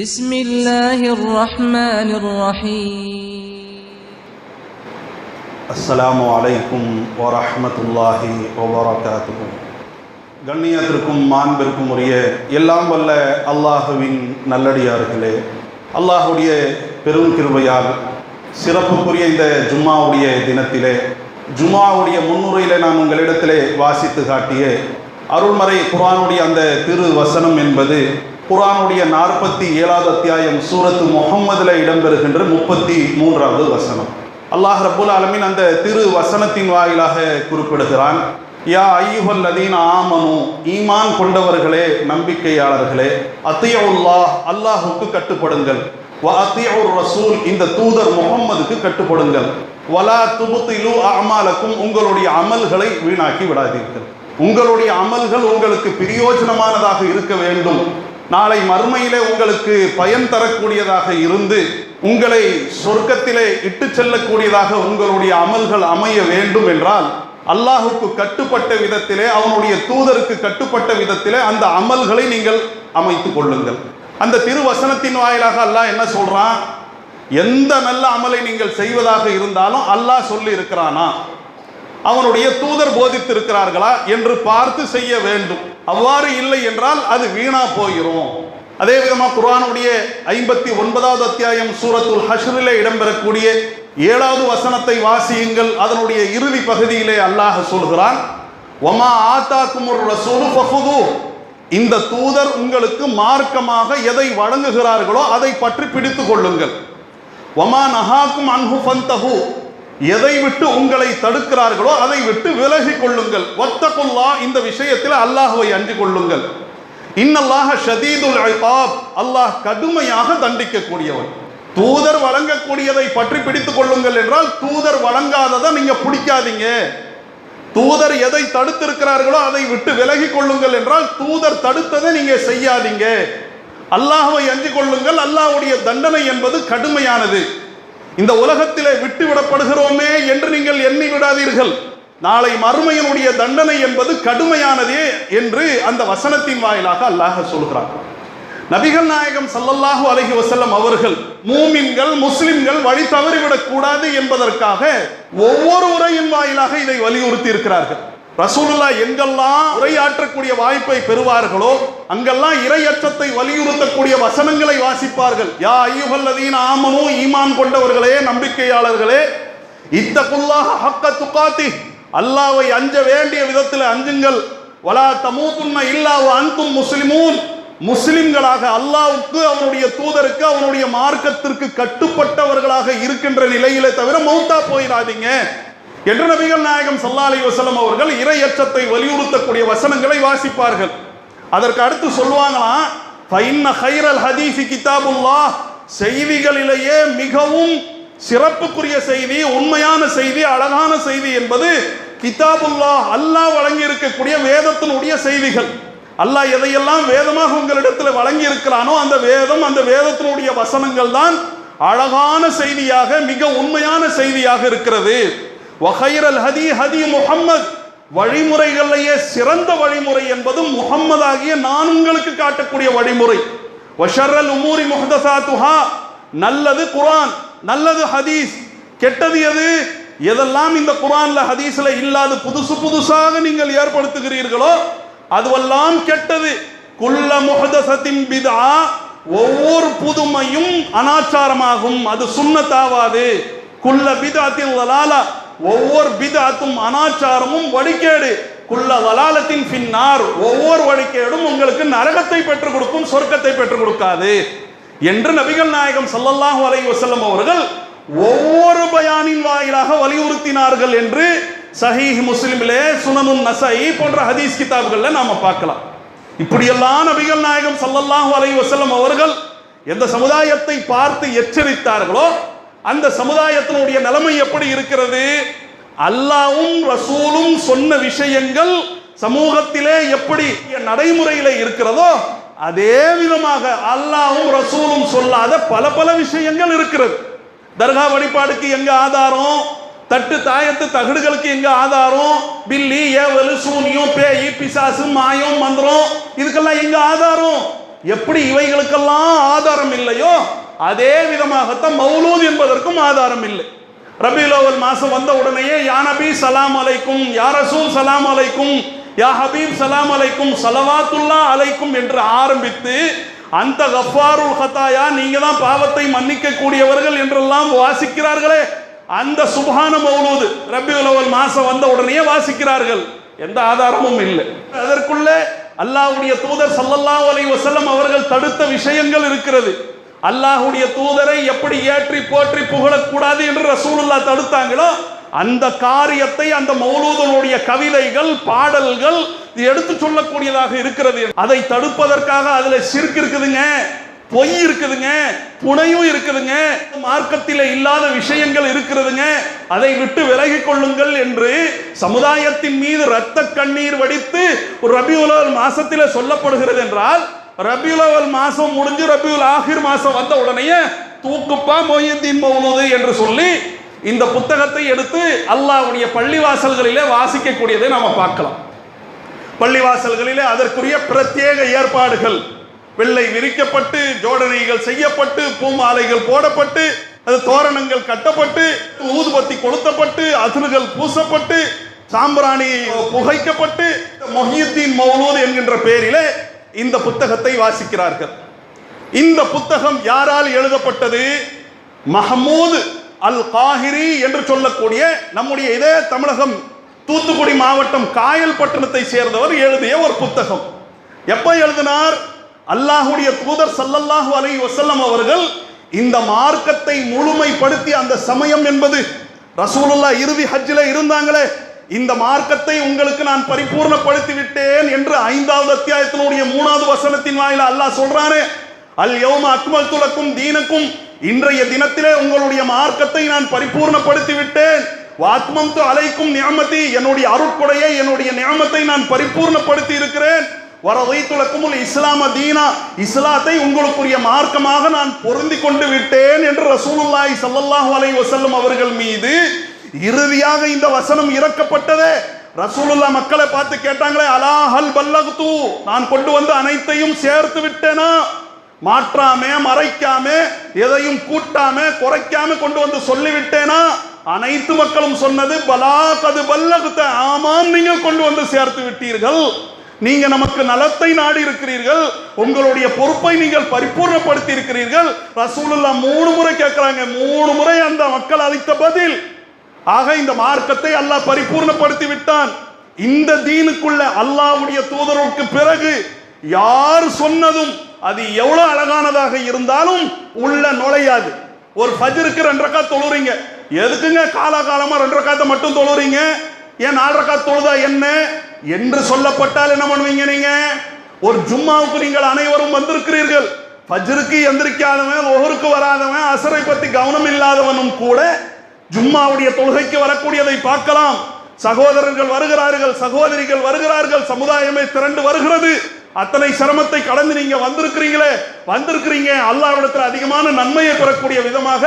بسم الله الرحمن الرحيم السلام عليكم ورحمة الله وبركاته. கண்ணியத்திற்கும் மாண்பிற்கும் உரிய எல்லாம் வல்ல அல்லாஹுவின் நல்லடியார்களே, அல்லாஹுடைய பெரும் கிருபையால் சிறப்புக்குரிய இந்த ஜும்மாவுடைய தினத்திலே ஜும்மாவுடைய முன்னுரையில் நான் உங்களிடத்திலே வாசித்து காட்டிய அருள்மறை குர்ஆனுடைய அந்த திரு வசனம் என்பது குர்ஆனுடைய 47வது அத்தியாயம் சூரத்து முஹம்மதில் இடம்பெறுகின்ற 33வது வசனம். அல்லாஹ் ரப்புல் ஆலமீன் அந்த திரு வசனத்தின் வாயிலாக குறிப்பிடுகிறான், யா அய்யுஹல்லதீன ஆமனு, ஈமான் கொண்டவர்களே, நம்பிக்கையாளர்களே, அத்தியுல்லாஹ், அல்லாஹுக்கு கட்டுப்படுங்கள், வ அத்தியுர் ரசூல், இந்த தூதர் முஹம்மதுக்கு கட்டுப்படுங்கள், வலா துப்திலு அஅமாலக்கும், உங்களுடைய அமல்களை வீணாக்கி விடாதீர்கள். உங்களுடைய அமல்கள் உங்களுக்கு பிரயோஜனமானதாக இருக்க வேண்டும், நாளை மறுமையிலே உங்களுக்கு பயன் தரக்கூடியதாக இருந்து உங்களை சொர்க்கத்திலே இட்டு செல்லக்கூடியதாக உங்களுடைய அமல்கள் அமைய வேண்டும் என்றால் அல்லாஹுக்கு கட்டுப்பட்ட விதத்திலே, அவனுடைய தூதருக்கு கட்டுப்பட்ட விதத்திலே அந்த அமல்களை நீங்கள் அமைத்துக் கொள்ளுங்கள். அந்த திருவசனத்தின் வாயிலாக அல்லாஹ் என்ன சொல்றான்? எந்த நல்ல அமலை நீங்கள் செய்வதாக இருந்தாலும் அல்லாஹ் சொல்லி இருக்கிறானா, அவனுடைய தூதர் போதித்திருக்கிறார்களா என்று பார்த்து செய்ய வேண்டும். அவ்வாறு இல்லை என்றால் அது வீணா போயிடும். அதே விதமாக குர்ஆனுடைய 59வது அத்தியாயம் சூரத்துல் ஹஷ்ரிலே இடம்பெறக்கூடிய 7வது வசனத்தை வாசியுங்கள். அதனுடைய இறுதி பகுதியிலே அல்லாஹ் சொல்கிறான், வமா ஆதாக்குமுர் ரசூலு ஃபஃபுது, இந்த தூதர் உங்களுக்கு மார்க்கமாக எதை வழங்குகிறார்களோ அதை பற்றி பிடித்துக் கொள்ளுங்கள். வமா நஹாக்கும் அன்ஹு ஃபந்தஹு, எதை விட்டு உங்களை தடுக்கிறார்களோ அதை விட்டு விலகி கொள்ளுங்கள். வத்தகுல்லாஹ், இந்த விஷயத்தில் அல்லாஹ்வை அஞ்சிக் கொள்ளுங்கள். இன்னல்லாஹ ஷதீதுல் இகாப், அல்லாஹ் கடுமையாக தண்டிக்கக்கூடியவன். தூதர் வழங்கக்கூடியதை பற்றி பிடித்துக் கொள்ளுங்கள் என்றால் தூதர் வழங்காததை நீங்க பிடிக்காதீங்க. தூதர் எதை தடுத்திருக்கிறார்களோ அதை விட்டு விலகி கொள்ளுங்கள் என்றால் தூதர் தடுத்ததை நீங்க செய்யாதீங்க. அல்லாஹ்வை அஞ்சிக் கொள்ளுங்கள். அல்லாஹ்வுடைய தண்டனை என்பது கடுமையானது. இந்த உலகத்திலே விட்டு விடப்படுகிறோமே என்று நீங்கள் எண்ணி விடாதீர்கள். நாளை மறுமையினுடைய தண்டனை என்பது கடுமையானதே என்று அந்த வசனத்தின் வாயிலாக அல்லாஹ் சொல்கிறார். நபிகள் நாயகம் ஸல்லல்லாஹு அலைஹி வஸல்லம் அவர்கள் மூமின்கள் முஸ்லிம்கள் வழி தவறிவிடக் கூடாது என்பதற்காக ஒவ்வொரு உரையின் வாயிலாக இதை வலியுறுத்தி இருக்கிறார்கள். ரசூலுல்லாஹ் எங்கெல்லாம் உரையாற்றக்கூடிய வாய்ப்பை பெறுவார்களோ அங்கெல்லாம் இறையச்சத்தை வலியுறுத்தக்கூடிய வசனங்களை வாசிப்பார்கள். யா அய்யுஹல்லதீன ஆமனு, ஈமான் கொண்டவர்களே, நம்பிக்கையாளர்களே, இத்தகுல்லாஹ ஹக்க துகாத்தி, அல்லாஹ்வை அஞ்ச வேண்டிய விதத்தில் அஞ்சுங்கள். வலா தமூதுன்ன இல்லா வ அன்தும் முஸ்லிமூன், முஸ்லிம்களாக அல்லாஹ்வுக்கு, அவனுடைய தூதருக்கு, அவனுடைய மார்க்கத்திற்கு கட்டுப்பட்டவர்களாக இருக்கின்ற நிலையிலே தவிர மௌத்தா போயிடாதீங்க என்று நபிகள் நாயகம் ஸல்லல்லாஹு அலைஹி வஸல்லம் அவர்கள் இறையச்சத்தை வலியுறுத்தக்கூடிய வசனங்களை வாசிப்பார்கள். அதற்கு அடுத்து சொல்வாங்களாம், ஃபைன்ன கைரல் ஹதீஸி கிதாபுல்லாஹ், செய்திகளிலேயே மிகவும் சிறப்புக்குரிய செய்தி, உண்மையான செய்தி, அழகான செய்தி என்பது கிதாபுல்லாஹ், அல்லாஹ் வழங்கி இருக்கக்கூடிய வேதத்தினுடைய செய்திகள். அல்லாஹ் எதையெல்லாம் வேதமாக உங்களிடத்தில் வழங்கி இருக்கிறானோ அந்த வேதம், அந்த வேதத்தினுடைய வசனங்கள் தான் அழகான செய்தியாக, மிக உண்மையான செய்தியாக இருக்கிறது. வகைரல் ஹதி ஹதி முஹம்மத், வழிமுறைகளிலேயே சிறந்த வழிமுறை என்பது முஹம்மது ஆகிய நான் உங்களுக்கு காட்டக்கூடிய வழிமுறை. வஷர்ரல் உமூரி முஹ்தஸாத்துஹா, நல்லது குர்ஆன், நல்லது ஹதீஸ், கெட்டது எது? எதெல்லாம் இந்த குர்ஆன்ல ஹதீஸ்ல இல்லாத புதுசு புதுசாக நீங்கள் ஏற்படுத்துகிறீர்களோ அதுவெல்லாம் கெட்டது. குல்ல முஹ்தஸத்தின் பித்ஆ, ஒவ்வொரு புதுமையும் அனாச்சாரமாகும், அது சுன்னத்தாவாது. குல்ல பித்அத்தின் ضلاலா, ஒவ்வொரு பித்அத்தும் அனாச்சாரமும் வழிகேடு. குல்ல ضلالத்தின் ஃபின்னார், ஒவ்வொரு வழிகேடும் உங்களுக்கு நரகத்தை பெற்றுக் கொடுக்கும், சொர்க்கத்தை பெற்றுக் கொடுக்காது என்று நபிகள் நாயகம் ஸல்லல்லாஹு அலைஹி வஸல்லம் அவர்கள் ஒவ்வொரு பயானின் வாயிலாக வலியுறுத்தினார்கள் என்று சஹீஹ் முஸ்லிமிலே, சுனனுன் நஸாயி போன்ற ஹதீஸ் கிதாபுகள்ல நாம பார்க்கலாம். இப்படியெல்லாம் நபிகள் நாயகம் ஸல்லல்லாஹு அலைஹி வஸல்லம் அவர்கள் எந்த சமுதாயத்தை பார்த்து எச்சரித்தார்களோ அந்த சமுதாயத்தினுடைய நிலைமை எப்படி இருக்கிறது? அல்லாஹ்வும் ரசூலும் சொன்ன விஷயங்கள் சமூகத்திலே எப்படி நடைமுறையில இருக்கிறதோ அதே விதமாக அல்லாஹ்வும் ரசூலும் சொல்லாத பல பல விஷயங்கள் இருக்கிறது. தர்கா வழிபாடுக்கு எங்க ஆதாரம்? தட்டு தாயத்து தகடுகளுக்கு எங்க ஆதாரம்? பில்லி ஏவலு சூனியம் பேய் பிசாசு மாயம் மந்திரம் இதுக்கெல்லாம் எங்க ஆதாரம்? எப்படி இவைகளுக்கெல்லாம் ஆதாரம் இல்லையோ அதே விதமாகத்தான் மௌலூத் என்பதற்கும் ஆதாரம் இல்லை. ரபியுல் அவ்வல் மாசம் வந்த உடனேயே யா நபி சலாம் அலைக்கும், யா ரசூல் சலாம் அலைக்கும், யா ஹபீப் சலாம் அலைக்கும், ஸலவாத்துல்லா அலைக்கும் என்று ஆரம்பித்து அந்த கஃபாருல் ஹதாயா, நீங்க தான் பாவத்தை மன்னிக்க கூடியவர்கள் என்றெல்லாம் வாசிக்கிறார்களே, அந்த சுப்ஹான மௌலூத் ரபியுல் அவ்வல் மாசம் வந்த உடனே வாசிக்கிறார்கள். எந்த ஆதாரமும் இல்லை. அதற்குள்ளே அல்லாஹ்வுடைய தூதர் ஸல்லல்லாஹு அலைஹி வஸல்லம் அவர்கள் தடுத்த விஷயங்கள் இருக்கிறது. அல்லாஹ்வுடைய தூதரை எப்படி ஏற்றி போற்றி புகழக்கூடாது என்று ரசூலுல்லாஹ் தடுத்தாங்களோ அந்த காரியத்தை அந்த மௌலூதுடைய கவிதைகள் பாடல்கள் எடுத்து சொல்லக்கூடியதாக இருக்கிறது. அதை தடுப்பதற்காக அதுல ஷிர்க் இருக்குதுங்க, பொய் இருக்குதுங்க, புனையும் இருக்குதுங்க, மார்க்கத்தில் இல்லாத விஷயங்கள் இருக்கிறதுங்க, அதை விட்டு விலகி கொள்ளுங்கள் என்று சமுதாயத்தின் மீது இரத்த கண்ணீர் வடித்து ஒரு ரபியுல் அவ்வல் மாசத்திலே சொல்லப்படுகிறது என்றால், ரபியுல் அவ்வல் மாசம் முடிஞ்சு ரபியுல் ஆஹிர் மாசம் வந்த உடனே தூக்குப்பா மொய்யத்தீன் மௌலூது என்று சொல்லி இந்த புத்தகத்தை எடுத்து அல்லாஹ்வுடைய பள்ளிவாசல்களிலே வாசிக்கக்கூடியதை நாம பார்க்கலாம். பள்ளிவாசல்களிலே அதற்குரிய பிரத்யேக ஏற்பாடுகள், வெள்ளை விரிக்கப்பட்டு ஜோடனைகள் செய்யப்பட்டு பூமாலைகள் போடப்பட்டு அது தோரணங்கள் கட்டப்பட்டு ஊதுபத்தி கொளுத்தப்பட்டு அதிர்கள் பூசப்பட்டு சாம்பிராணி புகைக்கப்பட்டு மொஹியுத்தீன் மௌலூத் என்கின்ற பெயரிலே இந்த புத்தகத்தை வாசிக்கிறார்கள். இந்த புத்தகம் யாரால் எழுதப்பட்டது? மஹமூத் அல் காஹிரி என்று சொல்லக்கூடிய நம்முடைய இதே தமிழகம் தூத்துக்குடி மாவட்டம் காயல் பட்டணத்தை சேர்ந்தவர் எழுதிய ஒரு புத்தகம். எப்ப எழுதினார்? அல்லாஹ்வுடைய தூதர் ஸல்லல்லாஹு அலைஹி வஸல்லம் அவர்கள் இந்த மார்க்கத்தை முழுமைப்படுத்திய அந்த சமயம் என்பது ரசூலுல்லாஹ் இறுதி ஹஜ்ஜில இருந்தாங்களே, இந்த மார்க்கத்தை உங்களுக்கு நான் பரிபூர்ணப்படுத்தி விட்டேன் என்று 5வது அத்தியாயத்தினுடைய 3வது வசனத்தின் வாயில அல்லாஹ் சொல்றானே, அல் யௌம அக்மல்து லக்கும் தீனக்கும், இன்றைய தினத்திலே உங்களுடைய மார்க்கத்தை நான் பரிபூர்ணப்படுத்தி விட்டேன். வாத்மம்து அலைக்கும் நிஅமதி, என்னுடைய அருட்கொடையை என்னுடைய நிஅமத்தை நான் பரிபூர்ணப்படுத்தி இருக்கிறேன். வரதைத்து லக்குமுல் இஸ்லாம தீனா, இஸ்லாத்தை உங்களுக்குரிய மார்க்கமாக நான் பொருந்தி கொண்டு விட்டேன் என்று ரசூலுல்லாஹி ஸல்லல்லாஹு அலைஹி வஸல்லம் அவர்கள் மீது இறுதியாக இந்த வசனம் இறக்கப்பட்டதே. ரசூலுல்லாஹ் மக்களை பார்த்து கேட்டாங்களே, அலா ஹல் பல்லக்து, நான் கொண்டு வந்து அனைத்தையும் சேர்த்து விட்டேனா? மாற்றாம மறைக்காம எதையும் கூட்டாம குறைக்காம கொண்டு வந்து சொல்லிவிட்டேனா? அனைத்து மக்களும் சொன்னது பலா கது பல்லகுத்த, ஆமாம் நீங்கள் கொண்டு வந்து சேர்த்து விட்டீர்கள். நீங்க நமக்கு நலத்தை நாடி இருக்கிறீர்கள், உங்களுடைய பொறுப்பை நீங்கள் பரிபூர்ணப்படுத்தி இருக்கிறீர்கள். ரசூலுல்லாஹ் 3 முறை கேட்கிறாங்க, 3 முறை அந்த மக்கள் அளித்த பதில். ஆக இந்த மார்க்கத்தை அல்லாஹ் பரிபூர்ணப்படுத்தி விட்டான். இந்த தீனுக்குள்ள அல்லாஹ்வுடைய தூதருக்கு பிறகு யார் சொன்னதும் அது எவ்வளவு அழகானதாக இருந்தாலும் உள்ள நுழையாது. ஒரு ஃபஜ்ருக்கு 2 ரக்காத் தொழுறீங்க, எதுக்குங்க காலகாலமா 2 ரக்காத்தை மட்டும் தொழுறீங்க? ஏன் 4 ரக்காத் தொழுதா என்ன என்று சொல்லப்பட்டால் என்ன பண்ணுவீங்க? நீங்க ஒரு ஜும்மாவுக்கு நீங்கள் அனைவரும் வந்திருக்கிறீர்கள். ஃபஜ்ருக்கு எந்திரிக்காதவன், ஒஹருக்கு வராதவன், அசரை பத்தி கவனம் இல்லாதவனும் கூட ஜும்மாவுடைய தொழுகைக்கு வரக்கூடியதை பார்க்கலாம். சகோதரர்கள் வருகிறார்கள், சகோதரிகள் வருகிறார்கள், சமுதாயமே திரண்டு வருகிறது. அத்தனை சிரமத்தை கடந்து நீங்க வந்திருக்கிறீங்க. அல்லாஹ்விடத்தில் அதிகமான நன்மையை பெறக்கூடிய விதமாக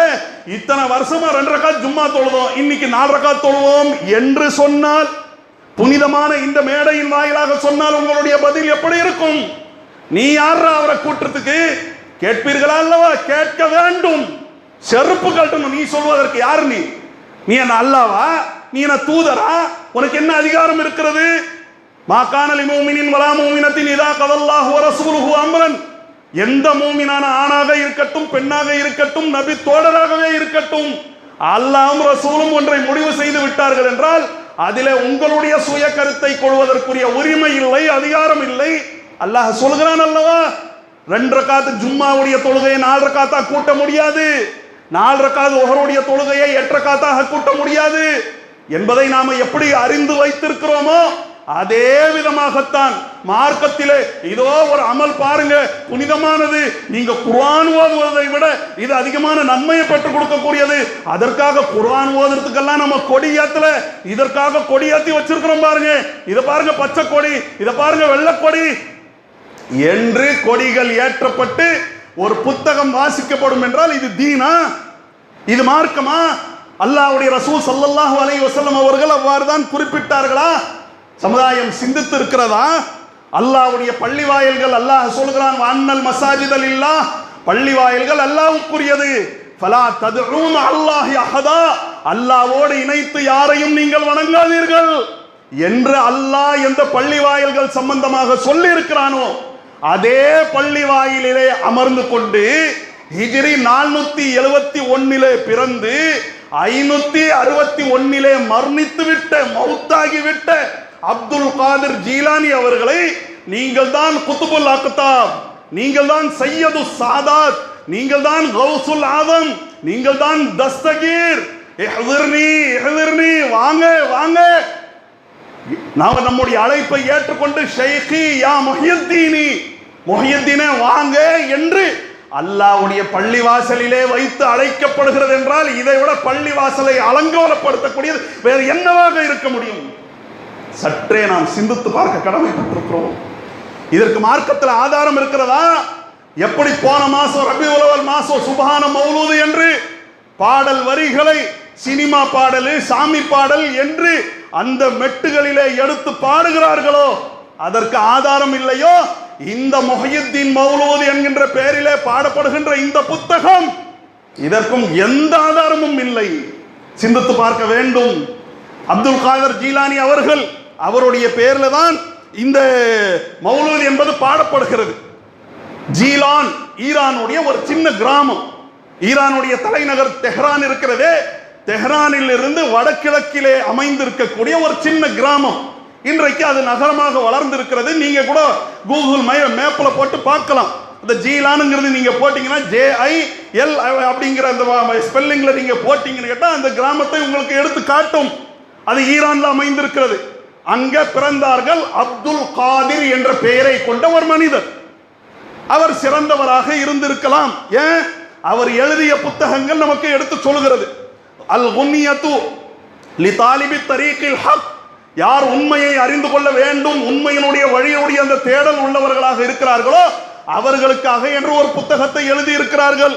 இத்தனை வருஷமா 2 ரக்காத் ஜும்மா தொழுதோம், இன்னைக்கு 4 ரக்காத் தொழுவோம் என்று சொன்னால், புனிதமான இந்த மேடையின் வாயிலாக சொன்னால் உங்களுடைய பதில் எப்படி இருக்கும்? நீ யாரா அவரை கூட்டத்துக்கு? கேட்பீர்களா? அல்லவா? கேட்க வேண்டும். செருப்பு கட்டணும். நீ சொல்வதற்கு யார்? நீ என்ன அல்லாவா? நீ என்ன தூதரா? உனக்கு என்ன அதிகாரம் இருக்கிறது? மா கான லிமுமினின் வலா முமினத்தின் இதா கதல்லாஹு வ ரசூலுஹு அம்ரன், எந்த மூமினான ஆணாக இருக்கட்டும் பெண்ணாக இருக்கட்டும் நபி தோழராகவே இருக்கட்டும், அல்லாஹ்வும் ரசூலும் ஒன்றை முடிவு செய்து விட்டார்கள் என்றால் அதிலே உங்களுடைய சுய கருத்தை கொள்வதற்குரிய உரிமை இல்லை, அதிகாரம் இல்லை. அல்லாஹ் சொல்கிறான் அல்லவா, 2 ரக்காத் ஜும்மாவுடைய தொழுகையை 4 ரக்காத்தா கூட்ட முடியாது, 4 ரக்காத் ஒஹருடைய தொழுகையை 8 ரக்காத்தாக கூட்ட முடியாது என்பதை நாம எப்படி அறிந்து வைத்திருக்கிறோமோ அதே விதமாகத்தான் மார்க்கத்திலே இதோ ஒரு அமல் பாருங்க, புனிதமானது, நீங்க குர்ஆன் ஓதுவதை விட இது அதிகமான நன்மையை பெற்றுக் கொடுக்கக்கூடியது. அதற்காக குர்ஆன் ஓதுறதுக்கெல்லாம் நம்ம கொடியாத்துல இதற்காக கொடியாத்தி வச்சிருக்கிறோம் பாருங்க. இதை பாருங்க பச்சை கொடி, இதை பாருங்க வெள்ளை கொடி என்று கொடிகள் ஏற்றப்பட்டு ஒரு புத்தகம் வாசிக்கப்படும் என்றால் இது தீனா? இது மார்க்கமா? அல்லாஹ்வுடைய ரசூல் ஸல்லல்லாஹு அலைஹி வஸல்லம் அவர்கள் அவ்வாறு தான் குறிப்பிட்டார்களா? சமுதாயம் சிந்தித்து இருக்கிறதா? அல்லாஹ்வுடைய பள்ளி வாயில்கள், அல்லாஹ் சொல்கிறான் அன்னல் மசாஜிதல் இல்லாஹ், பள்ளி வாயில்கள் அல்லாஹ்வுக்குரியது. ஃபலா ததுஊன அல்லாஹி அஹதா, அல்லாஹ்வோடு இணைத்து யாரையும் நீங்கள் வணங்காதீர்கள் என்று அல்லாஹ் எந்த பள்ளி வாயில்கள் சம்பந்தமாக சொல்லி இருக்கிறானோ அதே பள்ளி வாயிலே அமர்ந்து கொண்டு ஹிஜ்ரி 471 பிறந்து 561 மரணித்து விட்ட மௌத்தாகி விட்ட அப்துல் காதிர் ஜீலானி அவர்களை நீங்கள் தான் குத்துபுல் அக்தாப், நீங்கள் தான் சையது சாதாத், நீங்கள் தான் கௌசுல் ஆதம், நீங்கள் தான் தஸ்தகீர், இஹ்திர்னி வாங்க வாங்க, நாம் நம்முடைய அழைப்பை ஏற்றுக்கொண்டு ஷைഖி யா முஹியுத்தீனி, முஹியுத்தீனே வாங்க என்று அல்லாஹ்வுடைய பள்ளிவாசலிலே வைத்து அழைக்கப்படுகிறது என்றால் இதை விட பள்ளிவாசலை அலங்கோலப்படுத்தக்கூடியது வேறு என்னவாக இருக்க முடியும்? சற்றே நாம் சிந்தித்து பார்க்க கடமைப்பட்டிருக்கிறோம். இதற்கு மார்க்கத்தில் ஆதாரம் இருக்கிறதா? எப்படி போன மாசம் ரபியுல் அவ்வல் மாசம் சுப்ஹான மௌலூது என்று பாடல் வரிகளை சினிமா பாடல், சாமி பாடல் என்று அந்த மெட்டுகளிலே எடுத்து பாடுகிறார்களோ அதற்கு ஆதாரம் இல்லையோ, இந்த முஹியுத்தீன் மௌலூத் என்கின்ற பெயரிலே பாடப்படுகின்ற இந்த புத்தகம் இதற்கும் எந்த ஆதாரமும் இல்லை. சிந்தித்து பார்க்க வேண்டும். அப்துல் காதர் ஜீலானி அவர்கள், அவருடைய பெயர்ல தான் இந்த மௌலூத் என்பது பாடப்படுகிறது. ஜீலான் ஈரானுடைய ஒரு சின்ன கிராமம். ஈரானுடைய தலைநகர் தெஹ்ரான் இருக்கிறதே, தெஹ்ரானில் இருந்து வடகிழக்கிலே அமைந்திருக்கக்கூடிய ஒரு சின்ன கிராமம். இன்றைக்கு அது நகரமாக வளர்ந்திருக்கிறது. நீங்க கூட கூகுள் மேப்ல போட்டு பார்க்கலாம். இந்த ஜீலானுங்கிறது நீங்க போட்டீங்கன்னா JIL அப்படிங்கிற அந்த ஸ்பெல்லிங்ல நீங்க போட்டீங்கன்னு கேட்டா அந்த கிராமத்தை உங்களுக்கு எடுத்து காட்டும். அது ஈரான்ல அமைந்திருக்கிறது. அங்க பிறந்தார்கள் அப்துல் காதிர் என்ற பெயரை கொண்ட ஒரு மனிதர். அவர் சிறந்தவராக இருந்திருக்கலாம். ஏன்? அவர் எழுதிய புத்தகங்கள் நமக்கு எடுத்து சொல்கிறது. அல் குன்னியத்து லி தாலிபி தரீகில் ஹக், யார் உண்மையை அறிந்து கொள்ள வேண்டும், உண்மையினுடைய வழியுடைய அந்த தேடல் உள்ளவர்களாக இருக்கிறார்களோ அவர்களுக்காக என்று ஒரு புத்தகத்தை எழுதி இருக்கிறார்கள்.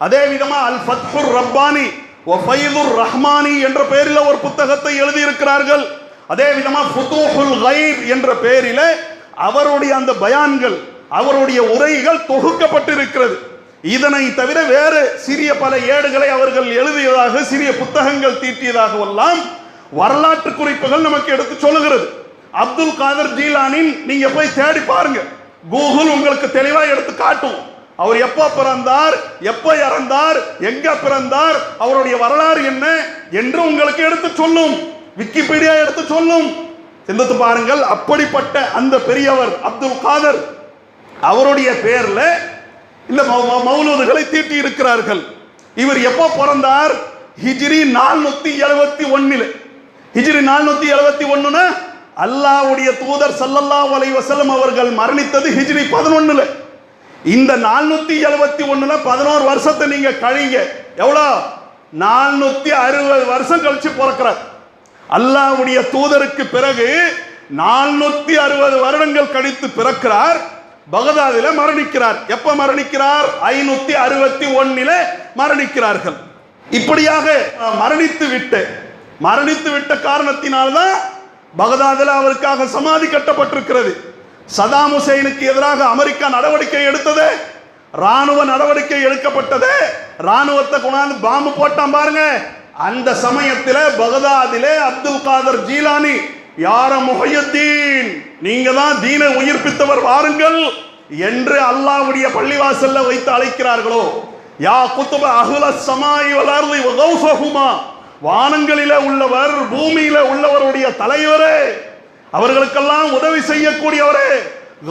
அதே விதமா அல் ஃபத்ஹுர் ரப்பானி வ ஃபைதுர் ரஹ்மானி என்ற பெயரில் ஒரு புத்தகத்தை எழுதி இருக்கிறார்கள். அதே விதமா ஃபுதூஹுல் கைப் என்ற பெயரிலே அவருடைய அந்த பயான்கள், அவருடைய உரைகள் தொகுக்கப்பட்டிருக்கிறது. இதனை தவிர வேறு சிறிய பல ஏடுகளை அவர்கள் எழுதியதாக, சிறிய புத்தகங்கள் தீட்டியதாக எல்லாம் வரலாற்று குறிப்புகள் நமக்கு எடுத்து சொல்லுகிறது. அப்துல் காதர் ஜீலானின் நீங்க போய் தேடி பாருங்க, கூகுள் உங்களுக்கு தெளிவா எடுத்து காட்டும். அவர் எப்போ பிறந்தார், எப்போ இறந்தார், எங்க பிறந்தார், அவருடைய வரலாறு என்ன என்று உங்களுக்கு எடுத்து சொல்லும். விக்கிபீடியா எடுத்து சொல்லும். சிந்தித்து பாருங்கள். அப்படிப்பட்ட அந்த பெரியவர் அப்துல் காதர், அவருடைய பெயர்ல இந்த மௌலூதுகளை தீட்டி இருக்கிறார்கள். இவர் எப்போ பிறந்தார்? ஹிஜ்ரி 471. ஹிஜ்ரி 471 அல்லாஹ்வுடைய தூதர் ஸல்லல்லாஹு அலைஹி வஸல்லம் அவர்கள் மரணித்தது ஹிஜ்ரி 11. இந்த 471 11 வருஷத்தை நீங்க கழிங்க, எவ்வளோ? 460 வருஷம் கழிச்சு பிறக்கிறார். அல்லாஹ்வுடைய தூதருக்கு பிறகு 460 வருடங்கள் கழித்து பிறக்கிறார். பகதாதில மரணிக்கிறார். எப்ப மரணிக்கிறார்? 561 மரணிக்கிறார்கள். இப்படியாக மரணித்து விட்ட காரணத்தினால்தான் பகதாதில் அவருக்காக சமாதி கட்டப்பட்டிருக்கிறது. சதாம் ஹுசைனுக்கு எதிராக அமெரிக்கா நடவடிக்கை எடுத்தது, ராணுவ நடவடிக்கை எடுக்கப்பட்டது, ராணுவத்தை கொண்டாந்து பாம்பு போட்டான் பாருங்க. அந்த சமயத்தில் பகதாதிலே அப்துல் காதர் ஜீலானி, யார முஹியுத்தீன், நீங்க தான் தீனை உயிர்ப்பித்தவர், வாருங்கள் என்று அல்லாஹ்வுடைய பள்ளிவாசல்ல வைத்து அழைக்கிறார்களோ, யா குத்துப அஹ்லஸ் ஸமாஇ வல் அர்தி வ கௌஸஹுமா, வானங்களிலே உள்ளவர் பூமியில உள்ளவருடைய தலைவரே, அவர்களுக்கெல்லாம் உதவி செய்யக்கூடியவரே,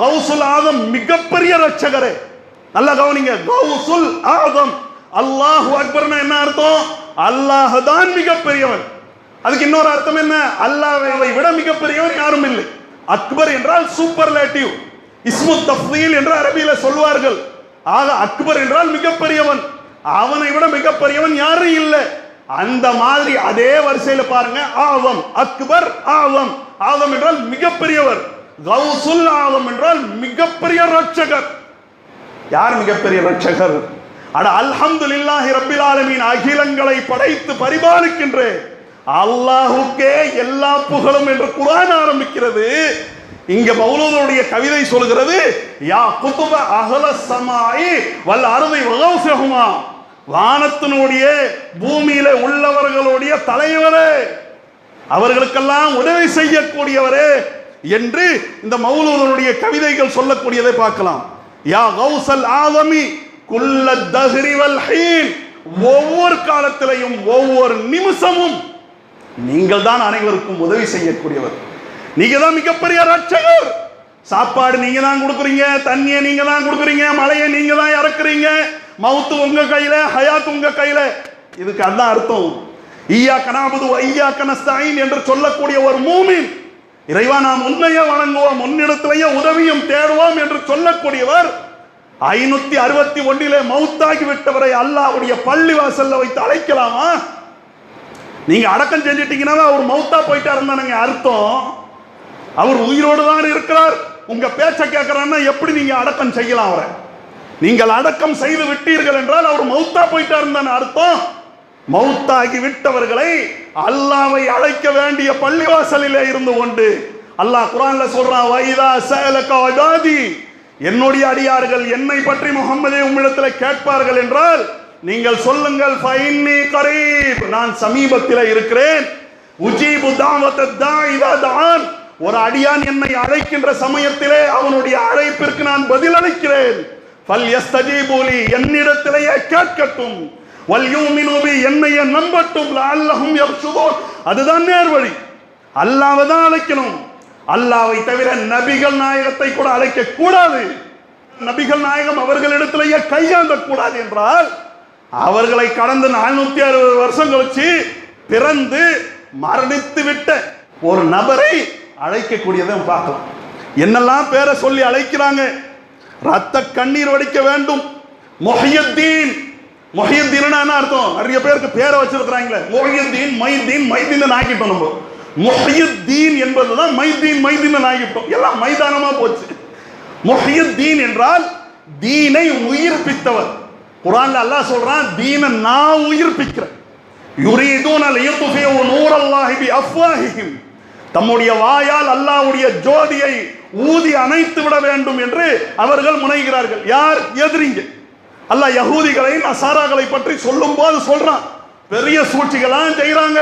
கௌசுல் ஆதம், மிகப்பெரிய ரட்சகரே. நல்லா கவனிங்க, கௌசுல் ஆதம். அல்லாஹு அக்பர்னா என்ன அர்த்தம்? அல்லாஹ் தான் மிகப்பெரியவன். அதுக்கு இன்னொரு அர்த்தம் என்ன? அல்லாஹ்வை விட மிகப்பெரியவன் யாரும் இல்லை. அக்பர் என்றால் சூப்பர்லேட்டிவ், இஸ்மு தஃதீல் என்று அரபியில சொல்வார்கள். ஆக அக்பர் என்றால் மிகப்பெரியவன், அவனை விட மிகப்பெரியவன் யாரும் இல்லை. அந்த மாதிரி அதே வரிசையில பாருங்க, ஆதம், அக்பர், ஆதம். ஆதம் என்றால் மிகப்பெரியவர், கௌசுல் ஆதம் என்றால் மிகப்பெரிய ரட்சகர். யார் மிகப்பெரிய ரட்சகர்? அட அல்ஹம்துலில்லாஹி ரப்பில் ஆலமீன், அகிலங்களை படைத்து பரிபாலிக்கின்ற அல்லாஹுக்கே எல்லா புகழும் என்று குர்ஆன் ஆரம்பிக்கிறது. இங்க மௌலூதுடைய கவிதை சொல்கிறது, யா குதுப அஹ்ல ஸமாஇ வல் அர்தி வகௌஸஹுமா, வானத்தினுடைய பூமியில உள்ளவர்களுடைய தலைவரே, அவர்களுக்கெல்லாம் உதவி செய்யக்கூடியவரே என்று இந்த மௌலூதுடைய கவிதைகள் சொல்லக்கூடியதை பார்க்கலாம். யா கௌஸல் ஆலமி குல்ல தஹ்ரி வல் ஹீன், ஒவ்வொரு காலத்திலையும் ஒவ்வொரு நிமிஷமும் நீங்கள் தான் அனைவருக்கும் உதவி செய்யக்கூடியவர். நீங்க தான் மிகப்பெரிய ரட்சகர். சாப்பாடு நீங்க தான் கொடுக்குறீங்க, தண்ணியை நீங்க தான் கொடுக்குறீங்க, மழையை நீங்க தான் இறக்குறீங்க, மவுத்து உங்க கையில, ஹயாத் உங்க கையில. இதுக்கு அதான் அர்த்தம். ஈயாக்க நஅபுது வ ஈயாக்க நஸ்தஈன் என்று சொல்லக்கூடிய ஒரு மூமின், இறைவா நாம் உன்னையே வணங்குவோம், உன்னிடத்திலேயே உதவியும் தேடுவோம் என்று சொல்லக்கூடியவர் 561 மௌத்தாகி விட்டவரை அல்லாஹ்வுடைய பள்ளி வாசல்ல வைத்து அழைக்கலாமா? நீங்க அடக்கம் செஞ்சிட்டீங்கன்னா அவர் மௌத்தா போயிட்டாருன்னு அர்த்தம். அவர் உயிரோடு தான் இருக்கிறார். உங்க பேச்ச கேட்கிறான்னா எப்படி நீங்க அடக்கம் செய்யலாம் அவரை? நீங்கள் அடக்கம் செய்து விட்டீர்கள் என்றால் அவர் மௌத்தா போயிட்டாருன்னு அர்த்தம். மௌத்தாகி விட்டவர்களை அல்லாஹ்வை அழைக்க வேண்டிய பள்ளிவாசலிலே இருந்து கொண்டு அல்லாஹ் குர்ஆன்ல சொல்றான், வைதா சஅலக இபாதி, என்னுடைய அடியார்கள் என்னை பற்றி முஹம்மதே உம்மிடத்தில் கேட்பார்கள் என்றால் நீங்கள் சொல்லுங்கள், ஃபைன்னி கரீப், நான் சமீபத்தில் இருக்கிறேன். உஜீபு தாவத தாஇ இதா தான், ஒரு அடியான் என்னை அழைக்கின்ற சமயத்திலே அவனுடைய அழைப்பிற்கு நான் பதில் அளிக்கிறேன். ஃபல் யஸ்தஜீபு லி, என்னிடத்திலேயே கேட்கட்டும். வல் யூமினு பி, என்னையே நம்பட்டும். லஅல்லஹும் யர்ஷுதூன், அதுதான் நேர்வழி. அல்லாஹ்வை தான் அழைக்கணும். அல்லாஹ்வை தவிர நபிகள் நாயகத்தை கூட அழைக்க கூடாது. நபிகள் நாயகம் அவர்களிடத்திலேயே கையாண்ட கூடாது என்றால் அவர்களை கடந்து 460 வருஷம் கழிச்சு பிறந்து மரணித்து விட்ட ஒரு நபரை அழைக்கக்கூடியதை பார்க்கலாம். என்னெல்லாம் பேரை சொல்லி அழைக்கிறாங்க. ரத்த கண்ணீர் வடிக்க வேண்டும். முஹியுத்தீன், முஹியுத்தீன் என்ன அர்த்தம்? நிறைய பேருக்கு பேரை வச்சிருக்கிறாங்களே, முஹியுத்தீன், மைதீன், மைதீன் ஆக்கிட்டோம். நம்ம முஹியுத்தீன் என்பதுதான் மைதீன், மைதீன் ஆகிட்டோம். எல்லாம் மைதானமா போச்சு. முஹியுத்தீன் என்றால் தீனை உயிர்ப்பித்தவர். குர்ஆன்ல அல்லாஹ் சொல்றான், தீனை நான் உயிர்ப்பிக்கிறேன். யுரீதுன லியுத்ஃபிஉ நூரல்லாஹி பிஅஃவாஹிஹிம், தம்முடைய வாயால் அல்லாஹ்வுடைய ஜோதியை ஊதி அணைத்து விட வேண்டும் என்று அவர்கள் முனைகிறார்கள். யார்? எதிரிங்க. அல்லாஹ் யஹூதிகளை நசாராக்களை பற்றி சொல்லும் போது சொல்றான், பெரிய சூழ்ச்சிகளாம் செய்யறாங்க.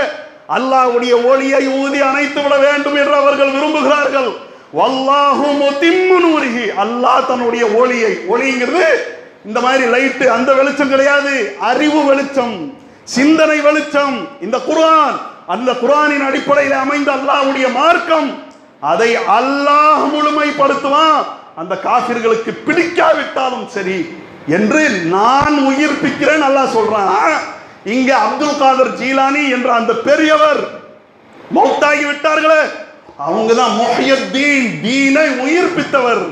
அல்லாஹ்வுடைய ஒளியை ஊதி அணைத்து விட வேண்டும் என்று அவர்கள் விரும்புகிறார்கள். வல்லாஹு முத்திம்மு நூரிஹி, அல்லாஹ் தன்னுடைய ஒளியை, ஒளிங்கிறது இந்த மாதிரி லைட்டு அந்த வெளிச்சம் கிடையாது, அறிவு வெளிச்சம், சிந்தனை வெளிச்சம். இந்த குர்ஆன், அந்த குர்ஆனின் அடிப்படையில் அமைந்த அல்லாஹ்வுடைய மார்க்கம், அதை அல்லாஹ் முழுமைப்படுத்துவான். அந்த காஃபிர்களுக்கு பிடிக்காவிட்டாலும் சரி என்று நான் உயிர்ப்பிக்கிறேன் அல்லாஹ் சொல்றான். இங்க அப்துல் காதர் ஜீலானி என்ற அந்த பெரியவர் மௌத்தாகி விட்டார்களே, அவங்க தான் முஹியுத்தீன், தீனை உயிர்ப்பித்தவர்.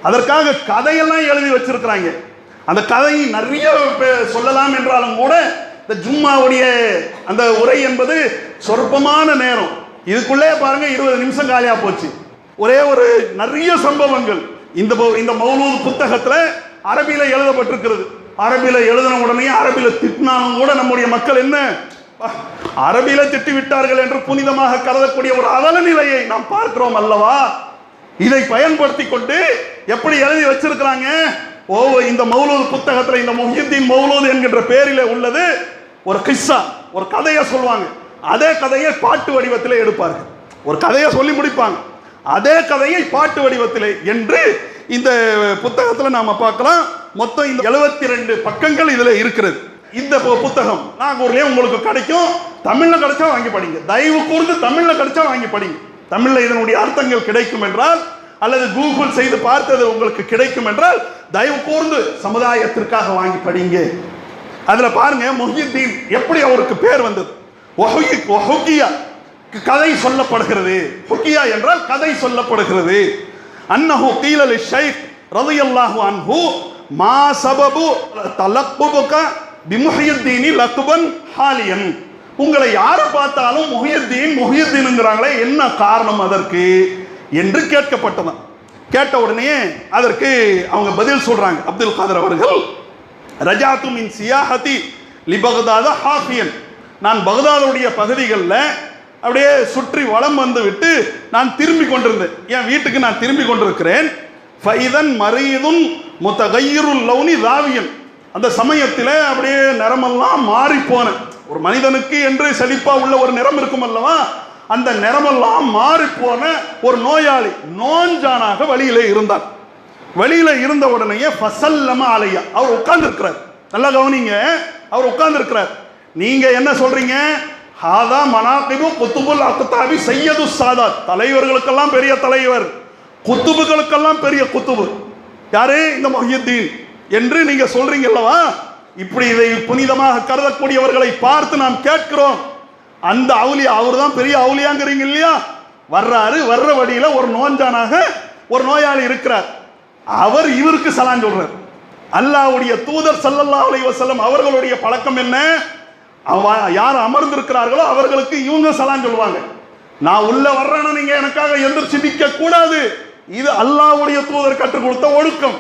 அதற்காக கதையெல்லாம் எழுதி வச்சிருக்கிறாங்க. அந்த கதை நிறைய சொல்லலாம் என்றாலும் கூட இந்த ஜும்மாவுடைய அந்த உரை என்பது சொற்பமான நேரம். இதுக்குள்ளே பாருங்க 20 நிமிஷம் காலியா போச்சு. ஒரே ஒரு நிறைய சம்பவங்கள் இந்த மௌலூத் புத்தகத்துல அரபியில எழுதப்பட்டிருக்கிறது. அரபியில எழுதின உடனே அரபியில திட்டினாலும் கூட நம்முடைய மக்கள் என்ன அரபியில திட்டி விட்டார்கள் என்று புனிதமாக கருதக்கூடிய ஒரு அவல நிலையை நாம் பார்க்கிறோம் அல்லவா? இதை பயன்படுத்தி கொண்டு எப்படி எழுதி வச்சிருக்கிறாங்க. இந்த மௌலூத் புத்தகத்துல இந்த முஹியுத்தீன் மௌலூத் என்கின்ற பெயரிலே உள்ளது ஒரு கிஸ்ஸா, ஒரு கதையை சொல்லுவாங்க. அதே கதையை பாட்டு வடிவத்திலே எடுப்பார்கள். ஒரு கதையை சொல்லி முடிப்பாங்க, அதே கதையை பாட்டு வடிவத்திலே என்று இந்த புத்தகத்தில் நாம பார்க்கலாம். மொத்தம் இந்த 72 பக்கங்கள் இதுல இருக்கிறது. இந்த புத்தகம் நாகூர்லயே உங்களுக்கு கிடைக்கும். தமிழ்ல கிடைச்சா வாங்கி படிங்க. தயவு கூர்ந்து தமிழ்ல கிடைச்சா வாங்கி படிங்க. தமிழ்ல இதனுடைய அர்த்தங்கள் கிடைக்கும் என்றால், அல்லது கூகுள் செய்து பார்த்தது உங்களுக்கு கிடைக்கும் என்றால் தயவு கூர்ந்து சமுதாயத்திற்காக வாங்கி படிங்க. அதுல பாருங்க முஹியுத்தீன் எப்படி அவருக்கு பேர் வந்தது. வஹுகியா, கதை சொல்லப்படுகிறது. ஹுகியா என்றால் கதை சொல்லப்படுகிறது. அன்னஹு கீல லிஷைக் ரலியல்லாஹு அன்ஹு மா சபபு தலக்குபுக பிமுஹியுத்தீனி லக்பன் ஹாலியன், உங்களை யாரை பார்த்தாலும் முஹியுத்தீன் முஹியுத்தீன்ங்கறாங்களே, என்ன காரணம் அதற்கு என்று கேட்கப்பட்டது. கேட்ட உடனே அதற்கு அவங்க பதில் சொல்றாங்க. அப்துல் காதர் அவர்கள், ரஜாத்து மின் சியாஹதி லி பக்தாத ஹாஃபியன், நான் பக்தாதுடைய பகுதிகளில் அப்படியே சுற்றி வலம் வந்து விட்டு நான் திரும்பி கொண்டிருந்தேன், என் வீட்டுக்கு நான் திரும்பி கொண்டிருக்கிறேன். ஃபைதன் மரீதுன் முத்தகையிருல் லௌனி ராவியன், அந்த சமயத்தில் அப்படியே நிறமெல்லாம் மாறி போன, ஒரு மனிதனுக்கு என்று செழிப்பா உள்ள ஒரு நிறம் இருக்கும் அல்லவா, அந்த நிறமெல்லாம் மாறி போன ஒரு நோயாளி நோஞ்சானாக வழியிலே இருந்தார். வழியில இருந்த உடனேயே ஃபசல்லம அலையா, அவர் உட்கார்ந்து இருக்கிறார். நல்லா கவனிங்க, அவர் உட்கார்ந்து இருக்கிறார். நீங்க என்ன சொல்றீங்க? ஹாதா மனாகிபு குத்துபுல் அக்தாபி சையது சாதாத், தலைவர்களுக்கெல்லாம் பெரிய தலைவர், குத்துபுகளுக்கெல்லாம் பெரிய குத்துபு யாரு? இந்த முஹியுத்தீன் என்று நீங்க சொல்றீங்க அல்லவா. இப்படி இதை புனிதமாக கருதக்கூடியவர்களை பார்த்து நாம் கேட்கிறோம், அந்த அவுலியா அவர் தான் பெரிய அவுலியாங்கிறீங்க இல்லையா? வர்றாரு, வர்ற வழியில ஒரு நோஞ்சானாக ஒரு நோயாளி இருக்கிறார். அவர் இவருக்கு சலாம் சொல்றார். அல்லாஹ்வுடைய தூதர் ஸல்லல்லாஹு அலைஹி வஸல்லம் அவர்களுடைய பழக்கம் என்ன? யார் அமர்ந்திருக்கிறார்களோ அவர்களுக்கு இவங்க சலாம் சொல்லுவாங்க. நான் உள்ள வர்றேன்னு நீங்க எனக்காக எந்திரிச்சு நிற்க கூடாது. இது அல்லாஹ்வுடைய தூதர் கற்றுக் கொடுத்த ஒழுக்கம்.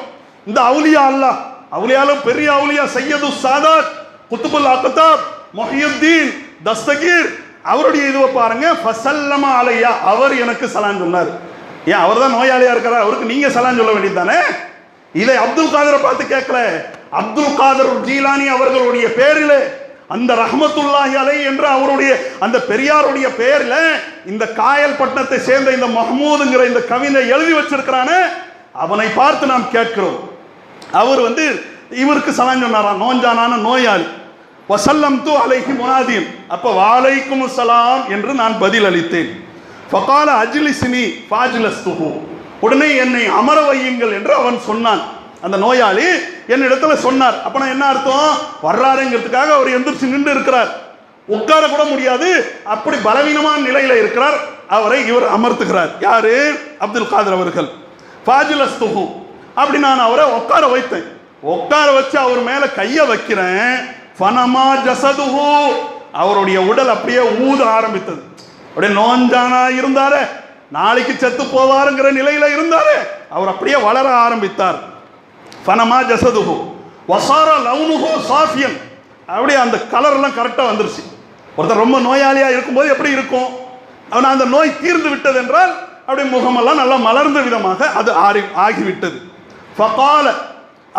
இந்த அவுலியா அல்லாஹ், அவுலியால பெரிய அவுலியா சையது சாதாத் குத்துபுல் அக்தாப் முஹியுத்தீன் தஸ்தகீர், அவருடைய இதுவை பாருங்க. ஃபசல்லம அலையா, அவர் எனக்கு சலாம் சொன்னார். ஏன்? அவர் தான் நோயாளியா இருக்கிறார், அவருக்கு நீங்க சலாம் சொல்ல வேண்டியது தானே. இதை அப்துல் காதரை பார்த்து கேட்கல, அப்துல் காதர் ஜீலானி அவர்களுடைய பேரில் அந்த ரஹ்மத்துல்லாஹி அலைஹி என்ற அவருடைய அந்த பெரியாருடைய பெயரில் இந்த காயல் பட்டணத்தை சேர்ந்த இந்த மஹ்மூதுங்கிற இந்த கவிதை எழுதி வச்சிருக்கிறானே, அவனை பார்த்து நாம் கேட்கிறோம். அவர் இவருக்கு சலாம் சொன்னாராம், நோஞ்சானான நோயாளி. வசல்லம் து அலைஹி முனாதீன், அப்ப வாலைக்கும் சலாம் என்று நான் பதில் அளித்தேன். ஃபகால அஜ்லிஸ்னி ஃபாஜ்லஸ்துஹு, உடனே என்னை அமர வையுங்கள் என்று அவன் சொன்னான். அந்த நோயாளி என்னிடத்துல சொன்னார். அப்ப நான் என்ன அர்த்தம்? வர்றாருங்கிறதுக்காக அவர் எந்திரிச்சு நின்று இருக்கிறார், உட்கார கூட முடியாது, அப்படி பலவீனமான நிலையில இருக்கிறார். அவரை இவர் அமர்த்துகிறார். யாரு? அப்துல் காதர் அவர்கள். ஃபாஜ்லஸ்துஹு, அப்படி நான் அவரை உட்கார வைத்தேன். உட்கார வச்சு அவர் மேல கைய வைக்கிறேன். ஃபனமா ஜஸதுஹு, அவருடைய உடல் அப்படியே ஊத ஆரம்பித்தது. அப்படியே நோஞ்சானா இருந்தாரு, நாளைக்கு செத்து போவாருங்கிற நிலையில இருந்தாரு, அவர் அப்படியே வளர ஆரம்பித்தார். ஃபனமா ஜஸதுஹு வசார லௌனுஹு சாஃபியன், அப்படியே அந்த கலர் எல்லாம் கரெக்டா வந்துருச்சு. ஒருத்தர் ரொம்ப நோயாளியா இருக்கும்போது எப்படி இருக்கும்? அவன் அந்த நோய் தீர்ந்து விட்டது என்றால் அப்படியே முகமெல்லாம் நல்லா மலர்ந்த விதமாக அது ஆகிவிட்டது. ஃபகால,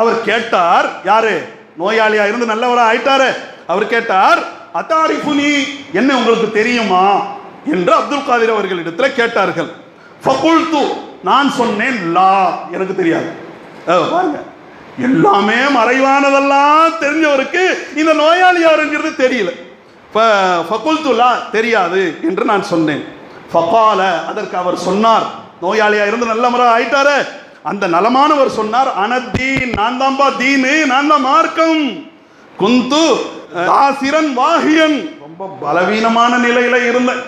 அவர் கேட்டார். யாரு? நோயாளியா இருந்து நல்லவரா ஆயிட்டாரு. அவர் கேட்டார், அத்தாரிஃபுனி, என்ன உங்களுக்கு தெரியுமா என்று அப்துல் காதிர் அவர்களிடத்தில் கேட்டார்கள். ஃபகுல்து, நான் சொன்னேன், லா, எனக்கு தெரியாது. பாருங்க, எல்லாமே மறைவானதெல்லாம் தெரிஞ்சவருக்கு இந்த நோயாளி யாருங்கிறது தெரியல. ஃபகுல்து லா, தெரியாது என்று நான் சொன்னேன். ஃபகால, அதற்கு அவர் சொன்னார், நோயாளியா இருந்து நல்ல முறை ஆயிட்டாரு அந்த நலமானவர் சொன்னார், அனத்தீன், நான் தான்பா தீனு, நான் தான் மார்க்கம். குந்து தாசிரன் வாஹியன், ரொம்ப பலவீனமான நிலையில இருந்தேன்,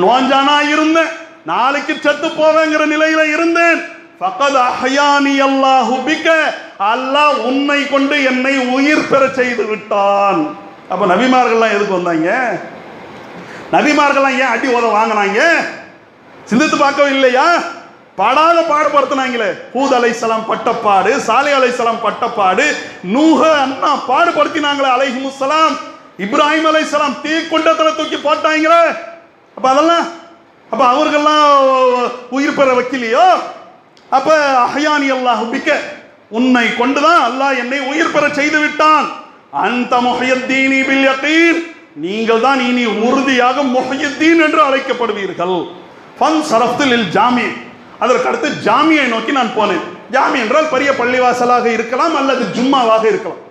நோஞ்சானா இருந்தேன், நாளைக்கு செத்து போவேங்கிற நிலையில இருந்தேன். ஃபகத் அஹ்யானி அல்லாஹு பிக, அல்லாஹ் உன்னை கொண்டு என்னை உயிர் பெற செய்து விட்டான். அப்ப நபிமார்கள்லாம் எதுக்கு வந்தாங்க? நபிமார்கள்லாம் ஏன் அடி உத வாங்கினாங்க? சிந்தித்து பார்க்கவே இல்லையா? பாடாத பாடுபடுத்தினாங்களே. ஹூத் அலைஹிஸ்ஸலாம் பட்டப்பாடு, சாலிஹ் அலைஹிஸ்ஸலாம் பட்டப்பாடு, நூஹ அண்ணா பாடுபடுத்தினாங்களே அலைஹிமுஸ்ஸலாம், இப்ராஹிம் அலைஹிஸ்ஸலாம் தீ குண்டத்துல தூக்கி போட்டாங்களே. அப்ப அதெல்லாம் அப்ப அவர்கள்லாம் உயிர் பெற வைக்கலையோ? அப்ப அஹ்யானி அல்லாஹு பிக, உன்னை கொண்டுதான் அல்லாஹ் என்னை உயிர் பெற செய்து விட்டான். அந்த முஹியுத்தீனி பில் யகீன், நீங்கள் தான் இனி உறுதியாக முஹியுத்தீன் என்று அழைக்கப்படுவீர்கள். ஃபன் சரஃப்து லில் ஜாமி, அதற்கு அடுத்து ஜாமியை நோக்கி நான் போனேன். ஜாமி என்றால் பெரிய பள்ளிவாசலாக இருக்கலாம் அல்லது ஜும்மாவாக இருக்கலாம்,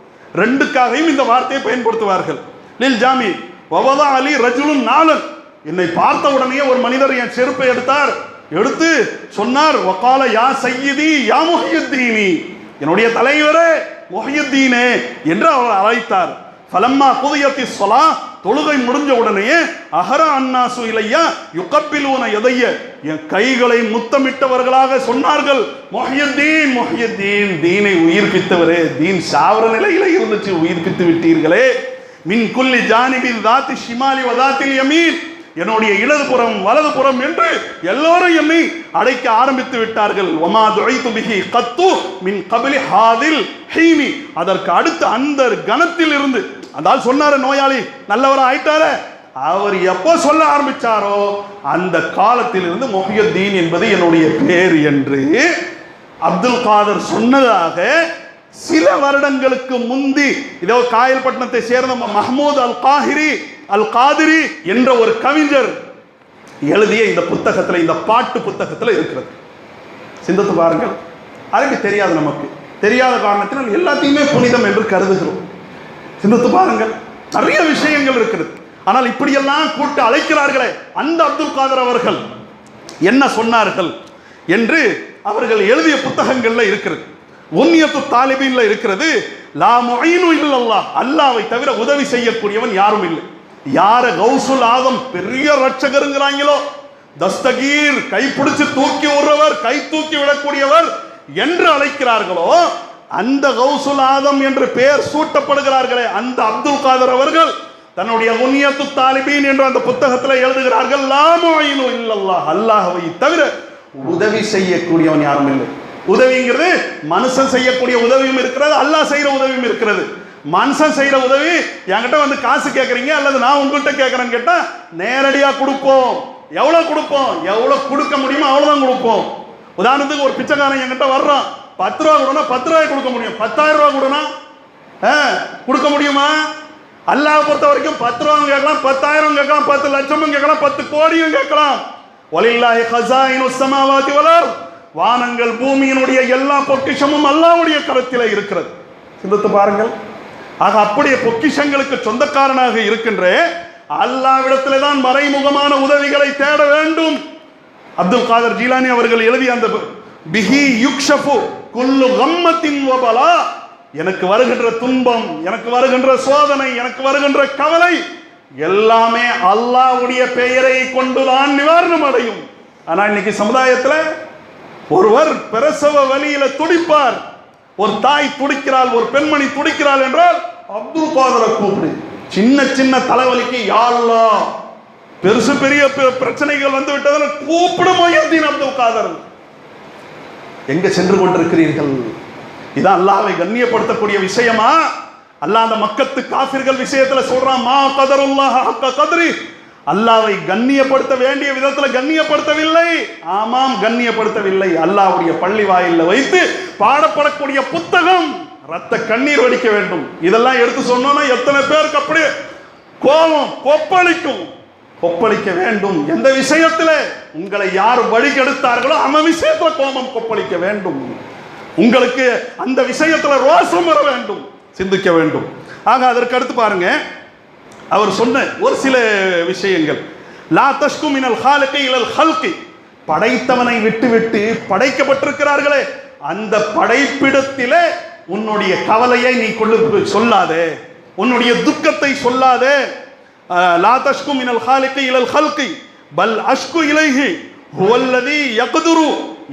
ரெண்டுக்காகவும் இந்த வார்த்தையை பயன்படுத்துவார்கள். லில் ஜாமி வவதா அலி ரஜுலுன் நாலன், என்னை பார்த்த உடனே ஒரு மனிதர் என் செருப்பை எடுத்தார், எடுத்து சொன்னார், வகால யா சய்யிதி யா முஹியுத்தீனி, என்னுடைய தலைவரே முஹியுத்தீனே என்று அவர் அழைத்தார். ஃபலம்மா குதியத்தி ஸலா, தொழுகை முடிஞ்ச உடனே அஹரா அன்னாசு இலையா யுகப்பிலூன எதைய, என் கைகளை முத்தமிட்டவர்களாக சொன்னார்கள், முஹியுத்தீன் முஹியுத்தீன், தீனை உயிர்ப்பித்தவரே, தீன் சாவர நிலையில இருந்துச்சு, உயிர்ப்பித்து விட்டீர்களே. மின் குல்லி ஜானிபின் தாத்தி ஷிமாலி வதாத்தில் யமீன், என்னுடைய இடதுபுறம் வலதுபுறம் என்று எல்லோரும் என்னை அழைக்க ஆரம்பித்து விட்டார்கள். வமா துஐது பிஹி கத்து மின் கபிலி ஹாதில் ஹீமி, அதற்கு அடுத்து அந்த கணத்தில் இருந்து, அதால் சொன்னாரு நோயாளி நல்லவரா ஆயிட்டாரு, அவர் எப்போ சொல்ல ஆரம்பிச்சாரோ அந்த காலத்திலிருந்து முஹியுத்தீன் என்பது என்னுடைய பேர் என்று அப்துல் காதர் சொன்னதாக சில வருடங்களுக்கு முந்தி இதோ காயல்பட்டினத்தை சேர்ந்த மஹ்மூத் அல் காதிரி என்ற ஒரு கவிஞர் எழுதிய இந்த புத்தகத்தில், இந்த பாட்டு புத்தகத்தில் இருக்கிறது. சிந்தித்து பாருங்கள். அரபி தெரியாது, நமக்கு தெரியாத காரணத்தினால் எல்லாத்தையுமே புனிதம் என்று கருதுகிறோம். சிந்தித்து பாருங்கள், நிறைய விஷயங்கள் இருக்கிறது. ஆனால் இப்படியெல்லாம் கூட்டு அழைக்கிறார்களே, அந்த அப்துல் காதர் அவர்கள் என்ன சொன்னார்கள் என்று அவர்கள் எழுதிய புத்தகங்கள்ல இருக்கிறது. உன்னியத்து தாலிபீன்ல இருக்கிறது. லா முஈனு இல்லல்லாஹ், அல்லாஹ்வை தவிர உதவி செய்யக்கூடியவன் யாரும் இல்லை. யார கௌசுல் ஆதம் பெரிய ரட்சகருங்கிறாங்களோ, தஸ்தகீர் கைப்பிடிச்சு தூக்கி விடுறவர், கை தூக்கி விடக்கூடியவர் என்று அழைக்கிறார்களோ, அந்த கௌசுல் ஆதம் என்று பெயர் சூட்டப்படுகிறார்களே அந்த அப்துல் காதர் அவர்கள் தன்னுடைய உன்னியத்து தாலிபீன் என்ற அந்த புத்தகத்தில் எழுதுகிறார்கள், லா முஈனு இல்லல்லாஹ், அல்லாஹ்வை தவிர உதவி செய்யக்கூடியவன் யாரும் இல்லை. உதவிங்கிறது மனுஷன் செய்யக்கூடிய உதவியும் இருக்கிறது, அல்லாஹ் செய்யற உதவியும் இருக்கிறது. மனுஷன் செய்யற உதவி, என்கிட்ட வந்து காசு கேட்கறீங்க அல்லது நான் உங்கள்கிட்ட கேட்கறேன்னு கேட்டா நேரடியா கொடுப்போம். எவ்வளவு கொடுப்போம், எவ்வளவு கொடுக்க முடியுமோ அவ்வளவுதான் கொடுப்போம். உதாரணத்துக்கு ஒரு பிச்சைக்காரன் என்கிட்ட வர்றான், 10 ரூபா கொடுனா 10 ரூபாய் கொடுக்க முடியும். 10,000 ரூபாய் கொடுனா கொடுக்க முடியுமா? அல்லாஹ் பொறுத்த வரைக்கும் 10 ரூபாயும் கேட்கலாம், 10,000 கேட்கலாம், 10 லட்சமும் கேட்கலாம், 10 கோடியும் கேட்கலாம். வலில்லாஹி ஹஸாயினுஸ் ஸமாவாதி வல் அர்த், வானங்கள் பூமியினுடைய எல்லா பொக்கிஷமும் அல்லாஹ்வுடைய கரத்திலே இருக்கிறது. சிந்தித்து பாருங்கள். ஆக அப்படியே பொக்கிஷங்களுக்கு சொந்தக்காரனாக இருக்கின்ற அல்லாஹ்விடத்திலே தான் மறைமுகமான உதவிகளை தேட வேண்டும். அப்துல் காதர் ஜீலானி அவர்கள் எழுதிய அந்த பிஹி யுக்ஷஃபு குல்லு கம்மத்தின் வபலா, எனக்கு வருகின்ற துன்பம், எனக்கு வருகின்ற சோதனை, எனக்கு வருகின்ற கவலை எல்லாமே அல்லாஹ்வுடைய பெயரை கொண்டுதான் நிவாரணம் அடையும். ஆனா இன்னைக்கு சமுதாயத்தில் ஒருவர் பிரசவ வலியில துடிப்பார், ஒரு தாய் துடிக்கிறாள், ஒரு பெண்மணி துடிக்கிறாள் என்றால் அப்துல் காதரை கூப்பிடு. சின்ன சின்ன தலைவலிக்கு யா அல்லாஹ், பெருசு பெரிய பிரச்சனைகள் வந்து விட்டதால் கூப்பிட முஹியுத்தீன் அப்துல் காதர். எங்க சென்று கொண்டிருக்கிறீர்கள்? இதான் அல்லாஹ்வை கண்ணியப்படுத்தக்கூடிய விஷயமா? அல்லாஹ் அந்த மக்கத்து காஃபிர்கள் விஷயத்துல சொல்றான், மா கதருல்லாஹ ஹக்க கத்ரி, அல்லாஹ்வை கண்ணியப்படுத்த வேண்டிய விதத்துல கண்ணியப்படுத்தவில்லை. ஆமாம், கண்ணியப்படுத்தவில்லை. அல்லாஹ்வுடைய பள்ளி வாயில்ல வைத்து பாடப்படக்கூடிய புத்தகம் ரத்த கண்ணீர் வடிக்க வேண்டும். இதெல்லாம் எடுத்து சொன்னோம்னா எத்தனை பேருக்கு அப்படியே கோபம் கொப்பளிக்க வேண்டும். எந்த விஷயத்துல உங்களை யார் வழிகெடுத்தார்களோ அந்த விஷயத்துல கோபம் கொப்பளிக்க வேண்டும். உங்களுக்கு அந்த விஷயத்துல ரோஷம் வர வேண்டும், சிந்திக்க வேண்டும். ஆக அதற்கு அடுத்து பாருங்க, அவர் சொன்ன ஒரு சில விஷயங்கள். லா தஷ்கு மினல் ஹாலிகி இலல் ஹல்கி, படைத்தவனை விட்டு படைக்கப்பட்டிருக்கிறார்களே அந்த படைப்பிடத்திலே உன்னுடைய கவலையை நீ சொல்லாதே, உன்னுடைய துக்கத்தை சொல்லாதே. லா தஷ்கு மினல் ஹாலிகி இலல் ஹல்கி பல் அஷ்கு இலைஹி ஹுவல்லதி யக்துரு,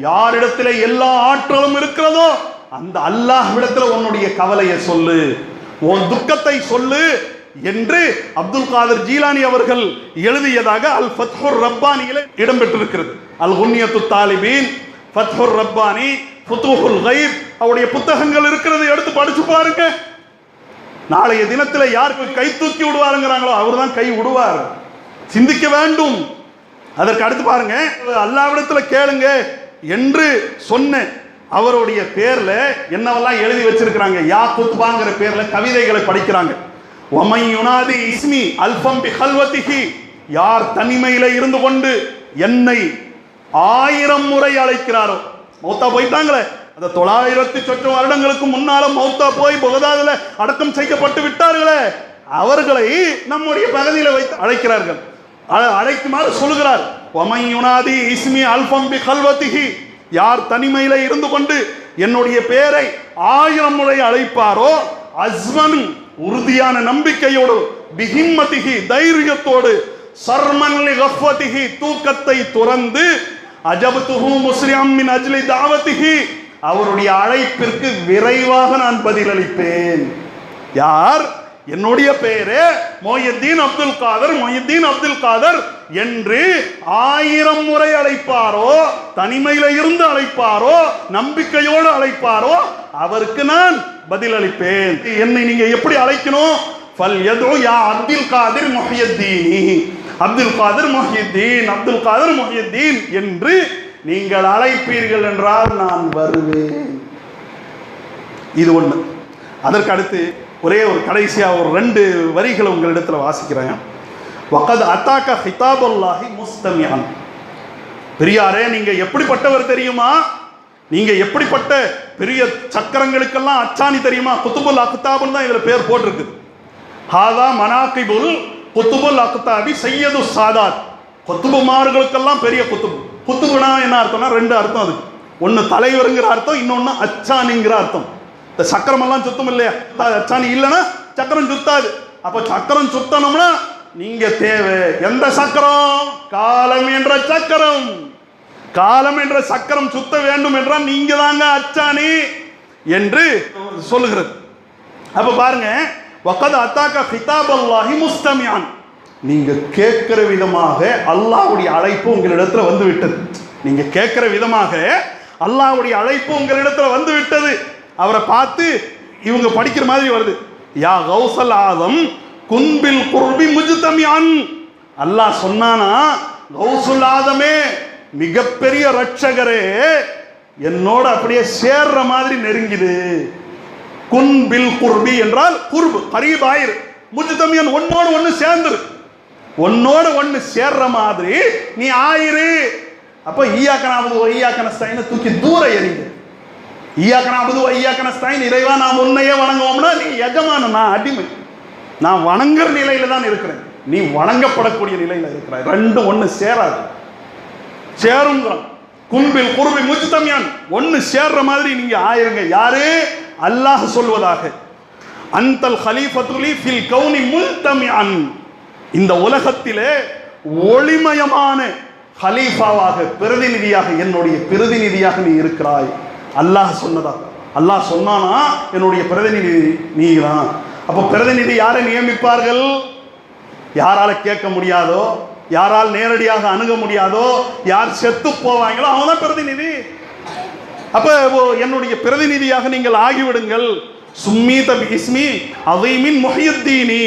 யாரிடத்திலே எல்லா ஆற்றலும் இருக்கிறதோ அந்த அல்லாஹ்விடத்தில் உன்னுடைய கவலையை சொல்லு, உன் துக்கத்தை சொல்லு என்று அப்துல் காதர் ஜீலானி அவர்கள் எழுதியதாக அல் ஃபத்ஹுர் ரப்பானியிலே இடம்பெற்றிருக்கிறது. அல் குன்னியத்து தாலிபீன், ஃபத்ஹுர் ரப்பானி, ஃபுதூஹுல் கைப், அவருடைய புத்தகங்கள் இருக்கிறது. எடுத்து படிச்சு பாருங்க. நாளைய தினத்தில் யாருக்கு கை தூக்கி விடுவாருங்கிறாங்களோ அவர் தான் கை விடுவார். சிந்திக்க வேண்டும். அதற்கு அடுத்து பாருங்க, அல்லாஹ்விடத்தில் கேளுங்க என்று சொன்ன அவருடைய பேர்ல என்னவெல்லாம் எழுதி வச்சிருக்கிறாங்க. யா குத்பாங்கிற பேர்ல கவிதைகளை படிக்கிறாங்க. ஒமை யுனாதி இஸ்மி அல்ஃபம் பி ஹல்வதிஹி, யார் தனிமையில இருந்து கொண்டு என்னை 1000 முறை அழைக்கிறாரோ, மௌத்தா போயிட்டாங்களே, அந்த 900 சொச்ச வருடங்களுக்கு முன்னால மௌத்தா போய் பகதாதுல அடக்கம் செய்யப்பட்டு விட்டார்களே, அவர்களை நம்முடைய பகுதியில் வைத்து அழைக்கிறார்கள், அழைக்குமாறு சொல்கிறார். ஒமை யுனாதி இஸ்மி அல்ஃபம் பி ஹல்வதிஹி, யார் தனிமையில இருந்து கொண்டு என்னுடைய பெயரை 1000 முறை அழைப்பாரோ, அஸ்வன் உறுதியான நம்பிக்கையோடு, பிஹிம்மதிஹி தைரியத்தோடு, சர்மன் லிகஃவதிஹி தூக்கத்தை துறந்து, அஜப்துஹு முஸ்ரிஅம் மின் அஜ்லி தாவதிஹி அவருடைய அழைப்பிற்கு விரைவாக நான் பதிலளிப்பேன். யார் என்னுடைய பெயரே முஹியுத்தீன் அப்துல் காதர் என்று 1000 முறை அழைப்பாரோ, தனிமையில இருந்து அழைப்பாரோ, நம்பிக்கையோடு அழைப்பாரோ, அவருக்கு நான் பதிலளிப்பேன். என்னை நீங்க எப்படி அழைக்கணும்? ஃபல்யது யா அப்துல் காதிர் முஹியுத்தீன், அப்துல் காதிர் முஹியுத்தீன், அப்துல் காதிர் முஹியுத்தீன் என்று நீங்கள் அழைப்பீர்கள் என்றால் நான் வருவேன். இது ஒன்று. அதற்கு அடுத்து ஒரே ஒரு கடைசியாக ஒரு 2 வரிகளை உங்களிடத்தில் வாசிக்கிறேன். வகத் அத்தாக்க ஹிதாபுல்லாஹி முஸ்தமியான். பெரியாரே, நீங்க எப்படிப்பட்டவர் தெரியுமா? நீங்க எப்படிப்பட்ட பெரிய சக்கரங்களுக்கெல்லாம் அச்சாணி தெரியுமா? குத்துபுல் அக்தாபுன்னு தான் இதுல பேர் போட்டிருக்கு. ஹாதா மனாகிபுல் குத்துபுல் அக்தாபி சையது சாதாத். குத்துபுமார்களுக்கெல்லாம் பெரிய குத்துபு. குத்துபுனா என்ன அர்த்தம்னா 2 அர்த்தம் அதுக்கு. ஒன்று தலைவருங்கிற அர்த்தம், இன்னொன்று அச்சாணிங்கிற அர்த்தம். இந்த சக்கரம் எல்லாம் சுத்தம் இல்லையா? அச்சாணி இல்லைன்னா சக்கரம் சுத்தாது. அப்ப சக்கரம் சுத்தணும்னா நீங்க தேவை. எந்த சக்கரம்? காலம் என்ற சக்கரம். காலம் என்ற சக்கரம் சுத்த வேண்டும் என்றால் நீங்க தாங்க அச்சாணி என்று சொல்லுகிறது. அப்ப பாருங்க, வகத் அத்தாக்க ஹிதாபல்லாஹி முஸ்தமியான். நீங்க கேட்கிற விதமாக அல்லாஹ்வுடைய அழைப்பு உங்களிடத்துல வந்து விட்டது. நீங்க கேட்கிற விதமாக அல்லாஹ்வுடைய அழைப்பு உங்களிடத்துல வந்து விட்டது. அவரை பார்த்து இவங்க படிக்கிற மாதிரி வருது. யா கௌசல் ஆதம் குன்பில் குர்பி முஜ்தமியான். அல்லாஹ் சொன்னானா, கௌசுல் ஆதமே, மிகப்பெரிய ரட்சகரே, என்னோட அப்படியே சேர்ற மாதிரி நெருங்கிது. குன்பில் குர்பி என்றால் குர்பு கரீப் ஆயிரு, முஜ்தமியான் ஒன்னோடு ஒன்று சேர்ந்துரு, ஒன்னோடு ஒன்று சேர்ற மாதிரி நீ ஆயிரு. அப்ப ஈயாக்கனாவது ஈயாக்கனஸ்தாயின்னு தூக்கி தூர எறிங்க. ஈயாக்கனாவது ஈயாக்கனஸ்தாயின், இறைவா நாம் உன்னையே வணங்குவோம்னா நீ எஜமான, நான் அடிமை, நான் வணங்குற நிலையில தான் இருக்கிறேன், நீ வணங்கப்படக்கூடிய நிலையில இருக்கிறாய். 2 ஒன்று சேராது. சேருங்கிறோம். குன்பில் குர்பி முஜ்தமியான், ஒன்று சேர்ற மாதிரி நீங்க ஆயிருங்க. யாரு? அல்லாஹ் சொல்வதாக. அன்தல் ஹலீஃபத்துலி ஃபில் கௌனி முல்தமியான். இந்த உலகத்திலே ஒளிமயமான ஹலீஃபாவாக, பிரதிநிதியாக, என்னுடைய பிரதிநிதியாக நீ இருக்கிறாய். அல்லாஹ் சொன்னதா? அல்லாஹ் சொன்னானா என்னுடைய பிரதிநிதி நீ தான். அப்போ பிரதிநிதி யாரை நியமிப்பார்கள்? யாரால கேட்க முடியாதோ, யாரால் நேரடியாக அணுக முடியாதோ, யார் செத்து போவாங்களோ அவங்க தான் பிரதிநிதி. அப்ப என்னுடைய பிரதிநிதியாக நீங்கள் ஆகிவிடுங்கள். சும்மீத இஸ்மி அதீமின் முஹியுத்தீனி.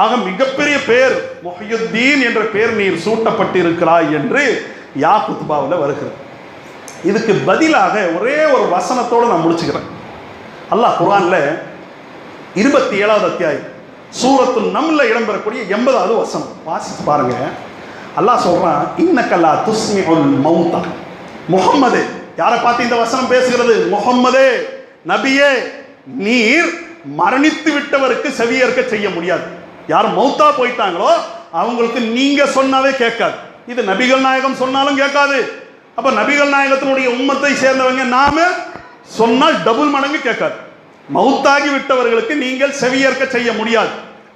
ஆக மிகப்பெரிய பேர் முஹியுத்தீன் என்ற பேர் நீர் சூட்டப்பட்டிருக்கிறாய் என்று யா குத்பாவில் வருகிறது. இதுக்கு பதிலாக ஒரே ஒரு வசனத்தோடு நான் முடிச்சுக்கிறேன். அல்லாஹ் குர்ஆன்ல 27வது அத்தியாயம் சூரத்து நம்ல இடம்பெறக்கூடிய 80வது வசனம் வாசித்து பாருங்க. அல்லாஹ் சொல்றான், இன்னக்கல்லா துஸ்மிஉல் மௌதா. முஹம்மதே, யாரை பார்த்து இந்த வசனம் பேசுகிறது? முஹம்மதே, நபியே, நீர் மரணித்து விட்டவருக்கு செவியேற்க செய்ய முடியாது. யார் மௌத்தா போயிட்டாங்களோ அவங்களுக்கு நீங்க சொன்னாவே கேட்காது. இது நபிகள் நாயகம் சொன்னாலும் கேட்காது. அப்ப நபிகள் நாயகத்தினுடைய உம்மத்தை சேர்ந்தவங்க நாம சொன்னால் டபுள் மடங்கு கேட்காது. மௌத்தாகி விட்டவர்களுக்கு நீங்கள் செவியேற்க செய்ய முடியாது.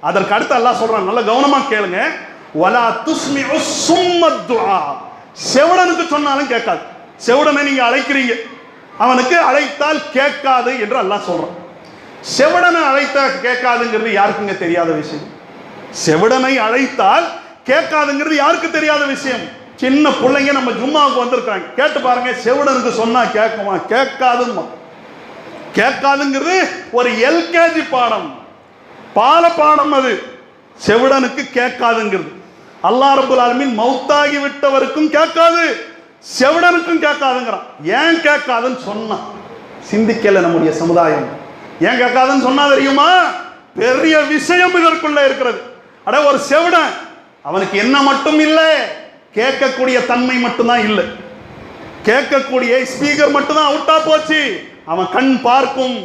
அதற்கு அடுத்து அல்லாஹ் சொல்றான், நல்ல கவனமா கேளுங்க. வலா துஸ்மிஉ சும்மத் துஆ. செவிடனுக்கு சொன்னாலும் கேட்காது. செவிடனை நீங்க அழைக்கிறீங்க, அவனுக்கு அழைத்தால் கேட்காது என்று அல்லாஹ் சொல்றான். செவிடனை அழைத்தா கேட்காதுங்கிறது யாருக்குங்க தெரியாத விஷயம்? செவிடனை அழைத்தால் கேட்காதுங்கிறது யாருக்கு தெரியாத விஷயம்? சின்ன பிள்ளைங்க நம்ம ஜும்மாவுக்கு வந்திருக்காங்க, கேட்டு பாருங்க, செவிடனுக்கு சொன்னா கேட்குமா? கேட்காதுமா. கேட்காதுங்கிறது ஒரு எல்கேஜி பாடம், பால பாடம். அது செவிடனுக்கு கேட்காதுங்கிறது. அல்லாஹ் ரப்பல் ஆலமீன் மௌத்தாகி விட்டவருக்கும் கேட்காது, செவிடனுக்கும் கேட்காதுங்கிறான். ஏன் கேட்காதுன்னு சொன்னா சிந்திக்கல நம்முடைய சமுதாயம். ஏன் கேட்காதுன்னு சொன்னா தெரியுமா? பெரிய விஷயம் இதற்குள்ள இருக்கிறது. அட, ஒரு செவிடன், அவனுக்கு என்ன மட்டும் இல்லை, கேட்கக்கூடிய தன்மை மட்டும்தான் இல்லை. கேட்கக்கூடிய ஸ்பீக்கர் மட்டும்தான் அவுட்டா போச்சு. அவன் கண் பார்க்கும்,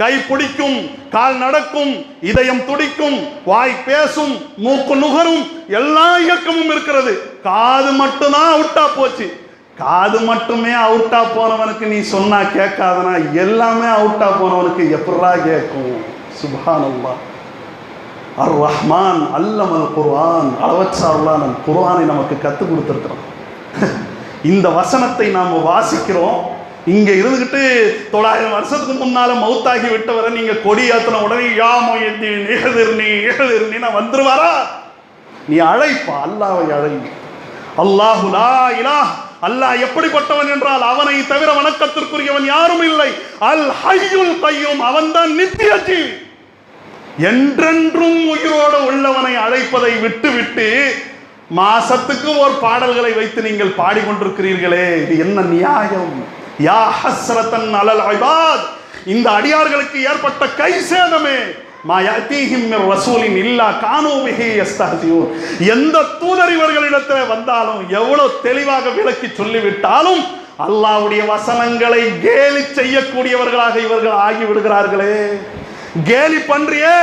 கை பிடிக்கும், கால் நடக்கும், இதயம் துடிக்கும், வாய் பேசும், மூக்கு நுகரும், எல்லா இயக்கமும் இருக்கிறது. காது மட்டும்தான் அவுட்டா போச்சு. காது மட்டுமே அவுட்டா போனவனுக்கு நீ சொன்னா கேட்காதனா, எல்லாமே அவுட்டா போனவனுக்கு எப்படா கேட்கும்? சுப்ஹானல்லாஹ். அர் ரஹ்மான் அல்லமல் குர்ஆன். அளவற்ற அல்லாஹ் குர்ஆனை நமக்கு கற்றுக் கொடுத்துருக்கிறோம். இந்த வசனத்தை நாம் வாசிக்கிறோம். இங்க இருந்துகிட்டு 900 வருஷத்துக்கு முன்னால மௌத்தாகி விட்டவரை நீங்க கொடி ஏத்தின உடனே யா முஹியுத்தீன் இஹ்திர்னி நான் வந்துருவாரா? நீ அழைப்பா, அல்லாஹ்வை அழை. அல்லாஹு லா இலாஹ். அல்லாஹ் எப்படிப்பட்டவன் என்றால் அவனை தவிர வணக்கத்திற்குரியவன் யாரும் இல்லை. அல் ஹய்யுல் கய்யூம். அவன்தான் நித்திய ஜீவி. என்றென்றும் உயிரோடு உள்ளவனை அழைப்பதை விட்டுவிட்டு மாசத்துக்கு ஒரு பாடல்களை வைத்து நீங்கள் பாடிக்கொண்டிருக்கிறீர்களே, இது என்ன நியாயம்? யா ஹஸ்ரத்தன் அலல் இபாத், இந்த அடியார்களுக்கு ஏற்பட்ட கை சேதமே. மா யஅதீஹிம் மிர் ரசூலின் இல்லா கானூ பிஹி யஸ்தஹ்சியூன். எந்த தூதர் இவர்களிடத்தில் வந்தாலும் எவ்வளவு தெளிவாக விளக்கி சொல்லிவிட்டாலும் அல்லாஹ்வுடைய வசனங்களை கேலி செய்யக்கூடியவர்களாக இவர்கள் ஆகிவிடுகிறார்களே. கேலி பண்றியே,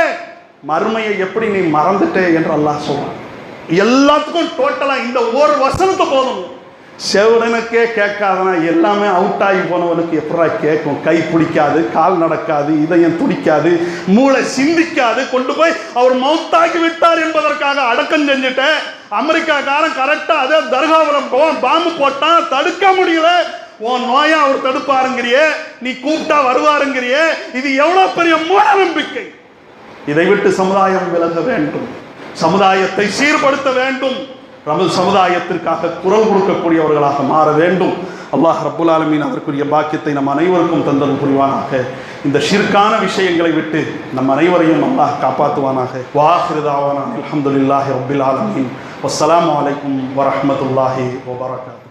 மறுமையை எப்படி நீ மறந்துட்டே என்று அல்லாஹ் சொல்றான். எல்லாத்துக்கும் டோட்டலா இந்த ஒரு வசனத்தை போதும். செவடனுக்கே கேட்காதனா எல்லாமே அவுட் ஆகி போனவனுக்கு எப்படா கேட்கும்? கை பிடிக்காது, கால் நடக்காது, இதயம் துடிக்காது, மூளை சிந்திக்காது. கொண்டு போய் அவர் மௌத்தாக்கி விட்டார் என்பதற்காக அடக்கம் செஞ்சுட்டேன். அமெரிக்காக்காரன் கரெக்டா அதே தர்காவரம் பாம்பு போட்டான், தடுக்க முடியல. உன் நோயா அவர் தடுப்பாருங்கிறியே, நீ கூப்பிட்டா வருவாருங்கிறியே, இது எவ்வளவு பெரிய மூட நம்பிக்கை. இதை விட்டு சமுதாயம் விலக வேண்டும், சமுதாயத்தை சீர்படுத்த வேண்டும், நமது சமுதாயத்திற்காக குரல் கொடுக்கக்கூடியவர்களாக மாற வேண்டும். அல்லாஹ் ரப்புல் ஆலமீன் அவருக்குரிய பாக்கியத்தை நம் அனைவருக்கும் தந்தல் புரிவானாக. இந்த ஷிர்கான விஷயங்களை விட்டு நம் அனைவரையும் அல்லாஹ் காப்பாற்றுவானாக. வாஹிரு தாவானா அல்ஹம்துலில்லாஹி ரப்பில் ஆலமீன். வஸ்ஸலாமு அலைக்கும் வரஹ்மத்துல்லாஹி வபரகாத்துஹு.